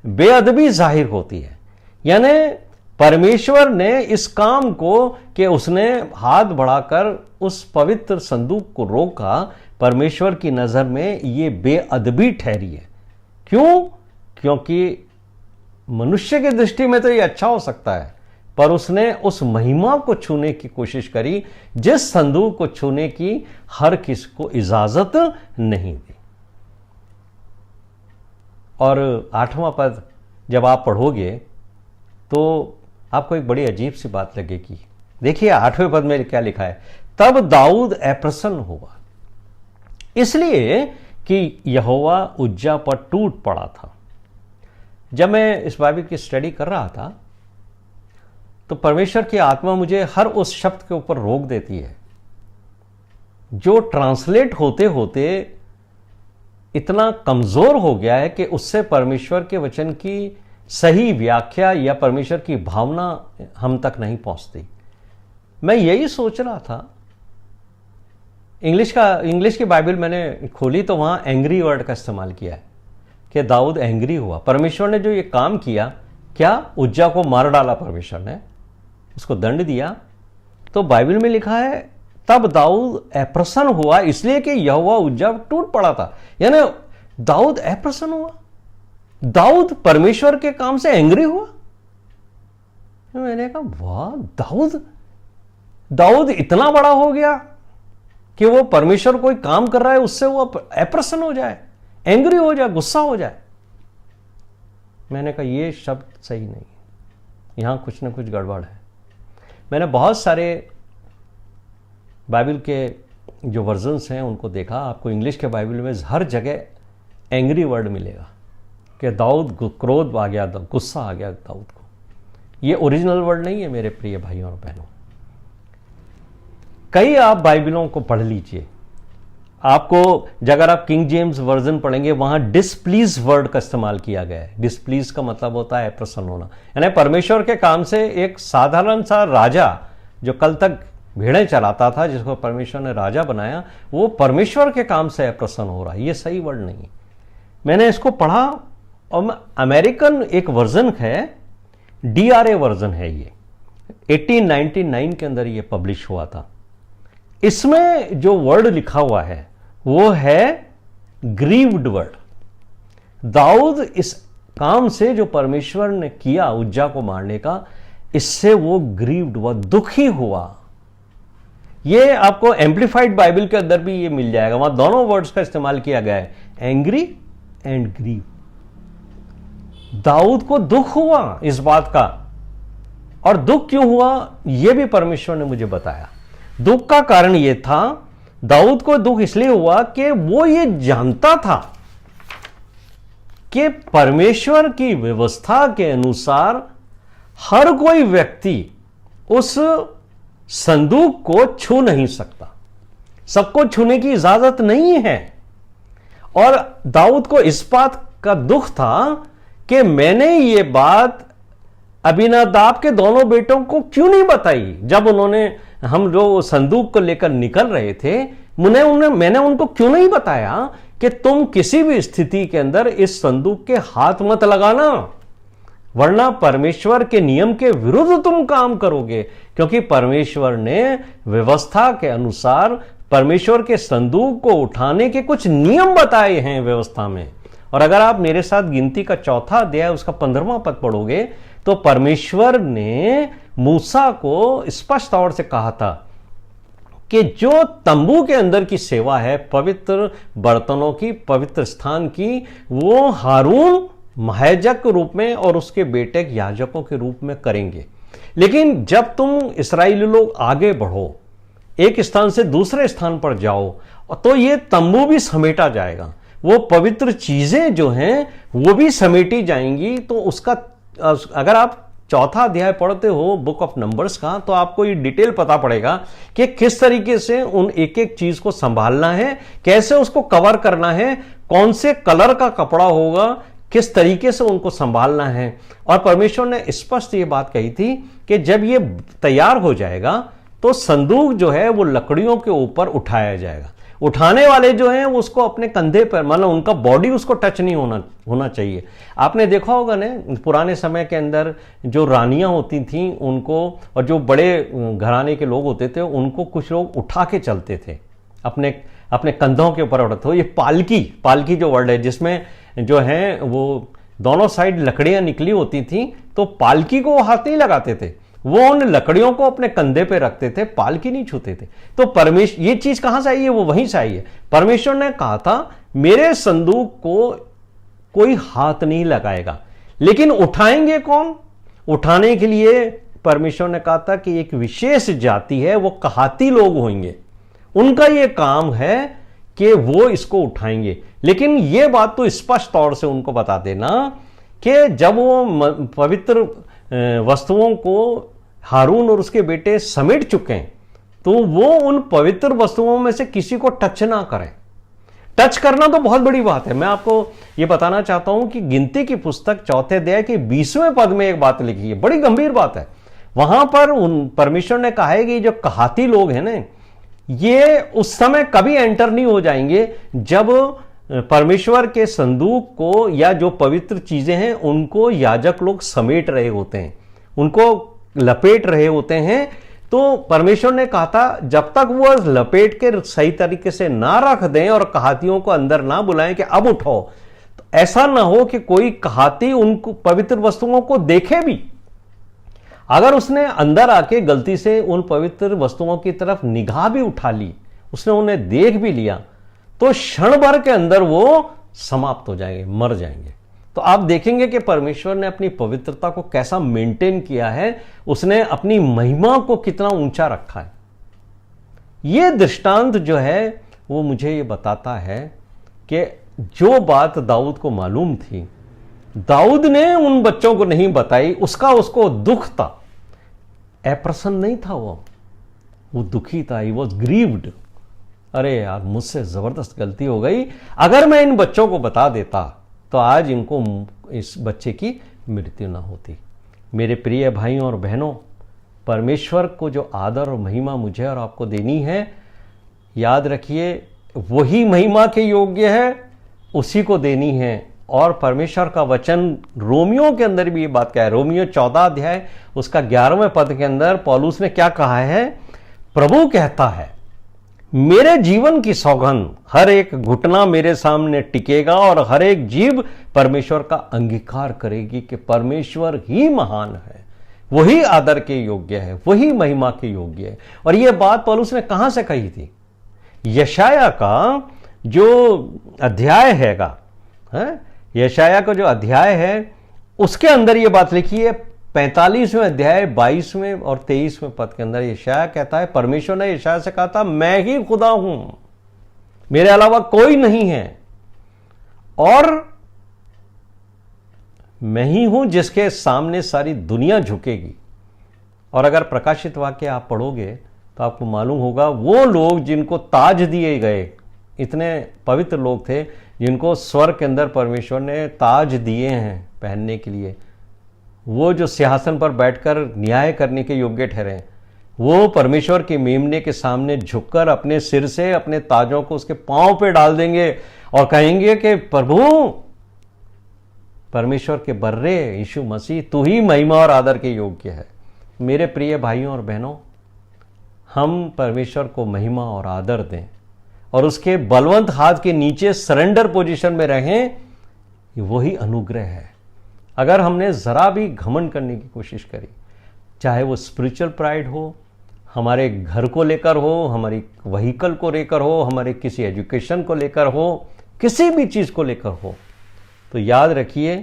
बेअदबी जाहिर होती है। यानी परमेश्वर ने इस काम को कि उसने हाथ बढ़ाकर उस पवित्र संदूक को रोका, परमेश्वर की नजर में ये बेअदबी ठहरी है। क्यों? क्योंकि मनुष्य की दृष्टि में तो ये अच्छा हो सकता है, पर उसने उस महिमा को छूने की कोशिश करी जिस संदूक को छूने की हर किसी को इजाजत नहीं दी। और 8वां पद जब आप पढ़ोगे तो आपको एक बड़ी अजीब सी बात लगेगी। देखिए 8वें पद में क्या लिखा है, तब दाऊद अप्रसन्न हुआ इसलिए कि यहोवा उज्जा पर टूट पड़ा था। जब मैं इस बाइबल की स्टडी कर रहा था तो परमेश्वर की आत्मा मुझे हर उस शब्द के ऊपर रोक देती है जो ट्रांसलेट होते होते इतना कमजोर हो गया है कि उससे परमेश्वर के वचन की सही व्याख्या या परमेश्वर की भावना हम तक नहीं पहुंचती। मैं यही सोच रहा था, इंग्लिश की बाइबल मैंने खोली तो वहां एंग्री वर्ड का इस्तेमाल किया है कि दाऊद एंग्री हुआ। परमेश्वर ने जो ये काम किया, क्या उज्जा को मार डाला, परमेश्वर ने उसको दंड दिया। तो बाइबल में लिखा है तब दाऊद अप्रसन्न हुआ इसलिए कि यहोवा उज्जा टूट पड़ा था। यानी दाऊद अप्रसन्न हुआ, दाऊद परमेश्वर के काम से एंग्री हुआ। मैंने कहा वाह, दाऊद इतना बड़ा हो गया कि वो परमेश्वर कोई काम कर रहा है उससे वो अप्रसन्न हो जाए, एंग्री हो जाए, गुस्सा हो जाए। मैंने कहा ये शब्द सही नहीं, यहां कुछ ना कुछ गड़बड़ है। मैंने बहुत सारे बाइबल के जो वर्जन्स हैं उनको देखा, आपको इंग्लिश के बाइबल में हर जगह एंग्री वर्ड मिलेगा कि दाऊद क्रोध आ गया, गुस्सा आ गया दाऊद को। ये ओरिजिनल वर्ड नहीं है मेरे प्रिय भाइयों और बहनों। कई आप बाइबलों को पढ़ लीजिए, आपको अगर आप किंग जेम्स वर्जन पढ़ेंगे वहां डिसप्लीज वर्ड का इस्तेमाल किया गया है। डिसप्लीज का मतलब होता है प्रसन्न होना। यानी परमेश्वर के काम से एक साधारण सा राजा जो कल तक भेड़ें चलाता था, जिसको परमेश्वर ने राजा बनाया, वो परमेश्वर के काम से अप्रसन्न हो रहा है। ये सही वर्ड नहीं है। मैंने इसको पढ़ा और अमेरिकन एक वर्जन है, DRA वर्जन है, ये 1899 के अंदर ये पब्लिश हुआ था। इसमें जो वर्ड लिखा हुआ है वो है ग्रीव्ड वर्ड। दाऊद इस काम से जो परमेश्वर ने किया उज्जा को मारने का, इससे वो ग्रीव्ड हुआ, दुखी हुआ। ये आपको एम्प्लीफाइड बाइबल के अंदर भी ये मिल जाएगा, वहां दोनों वर्ड्स का इस्तेमाल किया गया है, एंग्री एंड ग्रीव। दाऊद को दुख हुआ इस बात का, और दुख क्यों हुआ यह भी परमेश्वर ने मुझे बताया। दुख का कारण यह था, दाऊद को दुख इसलिए हुआ कि वो ये जानता था कि परमेश्वर की व्यवस्था के अनुसार हर कोई व्यक्ति उस संदूक को छू नहीं सकता, सबको छूने की इजाजत नहीं है। और दाऊद को इस बात का दुख था कि मैंने ये बात अबीनादाब के दोनों बेटों को क्यों नहीं बताई। जब उन्होंने, हम जो संदूक को लेकर निकल रहे थे, मैंने उनको क्यों नहीं बताया कि तुम किसी भी स्थिति के अंदर इस संदूक के हाथ मत लगाना, वरना परमेश्वर के नियम के विरुद्ध तुम काम करोगे। क्योंकि परमेश्वर ने व्यवस्था के अनुसार परमेश्वर के संदूक को उठाने के कुछ नियम बताए हैं व्यवस्था में। और अगर आप मेरे साथ गिनती का 4वां अध्याय उसका 15वां पद पढ़ोगे तो परमेश्वर ने मूसा को स्पष्ट तौर से कहा था कि जो तंबू के अंदर की सेवा है, पवित्र बर्तनों की, पवित्र स्थान की, वो हारून महायाजक के रूप में और उसके बेटे याजकों के रूप में करेंगे। लेकिन जब तुम इस्राएली लोग आगे बढ़ो, एक स्थान से दूसरे स्थान पर जाओ, तो ये तंबू भी समेटा जाएगा, वो पवित्र चीजें जो हैं वो भी समेटी जाएंगी। तो उसका, अगर आप 4वां अध्याय पढ़ते हो बुक ऑफ नंबर्स का, तो आपको ये डिटेल पता पड़ेगा कि किस तरीके से उन एक एक चीज को संभालना है, कैसे उसको कवर करना है, कौन से कलर का कपड़ा होगा, किस तरीके से उनको संभालना है। और परमेश्वर ने स्पष्ट ये बात कही थी कि जब ये तैयार हो जाएगा तो संदूक जो है वो लकड़ियों के ऊपर उठाया जाएगा। उठाने वाले जो हैं वो उसको अपने कंधे पर, मतलब उनका बॉडी उसको टच नहीं होना चाहिए। आपने देखा होगा ना, पुराने समय के अंदर जो रानियां होती थीं उनको, और जो बड़े घराने के लोग होते थे उनको कुछ लोग उठा के चलते थे, अपने अपने कंधों के ऊपर उठाते हो। ये पालकी जो वर्ड है, जिसमें जो है वो दोनों साइड लकड़ियां निकली होती थी, तो पालकी को वो हाथ नहीं लगाते थे, वो उन लकड़ियों को अपने कंधे पे रखते थे, पालकी नहीं छूते थे। तो परमेश्वर, ये चीज कहां से आई है? वो वहीं से आई है। परमेश्वर ने कहा था मेरे संदूक को कोई हाथ नहीं लगाएगा। लेकिन उठाएंगे कौन? उठाने के लिए परमेश्वर ने कहा था कि एक विशेष जाति है, वो कहाती लोग होंगे, उनका ये काम है कि वो इसको उठाएंगे। लेकिन ये बात तो स्पष्ट तौर से उनको बता देना कि जब वो पवित्र वस्तुओं को हारून और उसके बेटे समेट चुके हैं, तो वो उन पवित्र वस्तुओं में से किसी को टच ना करें। टच करना तो बहुत बड़ी बात है। मैं आपको ये बताना चाहता हूं कि गिनती की पुस्तक 4 अध्याय के 20वें पद में एक बात लिखी है, बड़ी गंभीर बात है। वहां पर परमेश्वर ने कहा है कि जो कहाती लोग हैं ना, ये उस समय कभी एंटर नहीं हो जाएंगे जब परमेश्वर के संदूक को या जो पवित्र चीजें हैं उनको याजक लोग समेट रहे होते हैं, उनको लपेट रहे होते हैं। तो परमेश्वर ने कहा था जब तक वो लपेट के सही तरीके से ना रख दें और कहातियों को अंदर ना बुलाएं कि अब उठाओ, तो ऐसा ना हो कि कोई कहाती उनको पवित्र वस्तुओं को देखे भी। अगर उसने अंदर आके गलती से उन पवित्र वस्तुओं की तरफ निगाह भी उठा ली, उसने उन्हें देख भी लिया, तो क्षण भर के अंदर वो समाप्त हो जाएंगे, मर जाएंगे। तो आप देखेंगे कि परमेश्वर ने अपनी पवित्रता को कैसा मेंटेन किया है, उसने अपनी महिमा को कितना ऊंचा रखा है। यह दृष्टांत जो है वो मुझे ये बताता है कि जो बात दाऊद को मालूम थी, दाऊद ने उन बच्चों को नहीं बताई। उसको दुख था, अप्रसन्न नहीं था, वो दुखी था, ही वॉज ग्रीव्ड। अरे यार, मुझसे जबरदस्त गलती हो गई। अगर मैं इन बच्चों को बता देता तो आज इनको, इस बच्चे की मृत्यु ना होती। मेरे प्रिय भाइयों और बहनों, परमेश्वर को जो आदर और महिमा मुझे और आपको देनी है, याद रखिए वही महिमा के योग्य है, उसी को देनी है। और परमेश्वर का वचन रोमियो के अंदर भी ये बात क्या है, रोमियो 14 अध्याय उसका 11वें पद के अंदर पौलुस ने क्या कहा है? प्रभु कहता है, मेरे जीवन की सौगंध, हर एक घुटना मेरे सामने टिकेगा और हर एक जीभ परमेश्वर का अंगीकार करेगी कि परमेश्वर ही महान है, वही आदर के योग्य है, वही महिमा के योग्य है। और यह बात पौलुस ने कहां से कही थी? यशाया का जो अध्याय हैगा, यशाया का जो अध्याय है उसके अंदर यह बात लिखी है। 45वें अध्याय 22वें और 23वें पद के अंदर यशाया कहता है, परमेश्वर ने यशाया से कहा था, मैं ही खुदा हूं, मेरे अलावा कोई नहीं है, और मैं ही हूं जिसके सामने सारी दुनिया झुकेगी। और अगर प्रकाशित वाक्य आप पढ़ोगे तो आपको मालूम होगा वो लोग जिनको ताज दिए गए, इतने पवित्र लोग थे जिनको स्वर्ग के अंदर परमेश्वर ने ताज दिए हैं पहनने के लिए, वो जो सिंहासन पर बैठकर न्याय करने के योग्य ठहरे, वो परमेश्वर के मेमने के सामने झुककर अपने सिर से अपने ताजों को उसके पांव पे डाल देंगे और कहेंगे कि प्रभु, परमेश्वर के बर्रे यीशु मसीह, तू ही महिमा और आदर के योग्य है। मेरे प्रिय भाइयों और बहनों, हम परमेश्वर को महिमा और आदर दें और उसके बलवंत हाथ के नीचे सरेंडर पोजीशन में रहें, वही अनुग्रह है। अगर हमने जरा भी घमंड करने की कोशिश करी, चाहे वो स्पिरिचुअल प्राइड हो, हमारे घर को लेकर हो, हमारी व्हीकल को लेकर हो, हमारे किसी एजुकेशन को लेकर हो, किसी भी चीज को लेकर हो, तो याद रखिए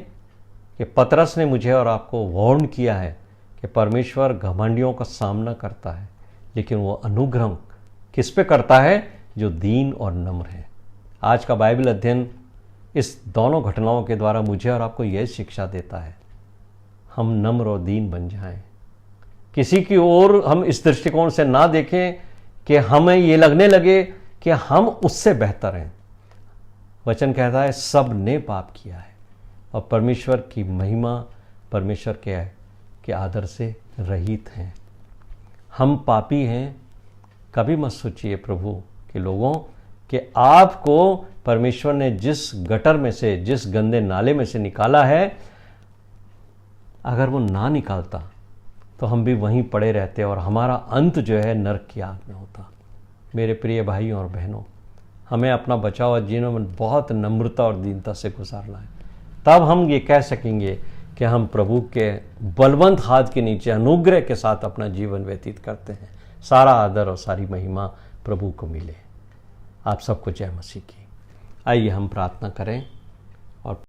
कि पतरस ने मुझे और आपको वार्न किया है कि परमेश्वर घमंडियों का सामना करता है, लेकिन वो अनुग्रह किस पे करता है? जो दीन और नम्र है। आज का बाइबल अध्ययन इस दोनों घटनाओं के द्वारा मुझे और आपको यह शिक्षा देता है, हम नम्र और दीन बन जाएं। किसी की ओर हम इस दृष्टिकोण से ना देखें कि हमें ये लगने लगे कि हम उससे बेहतर हैं। वचन कहता है सब ने पाप किया है और परमेश्वर की महिमा, परमेश्वर के आदर से रहित हैं। हम पापी हैं। कभी मत सोचिए प्रभु के लोगों कि आपको परमेश्वर ने जिस गटर में से, जिस गंदे नाले में से निकाला है, अगर वो ना निकालता तो हम भी वहीं पड़े रहते और हमारा अंत जो है नरक की आग में होता। मेरे प्रिय भाइयों और बहनों, हमें अपना बचा हुआ जीवन बहुत नम्रता और दीनता से गुजारना है, तब हम ये कह सकेंगे कि हम प्रभु के बलवंत हाथ के नीचे अनुग्रह के साथ अपना जीवन व्यतीत करते हैं। सारा आदर और सारी महिमा प्रभु को मिले। आप सबको जय मसीह की। आइए हम प्रार्थना करें और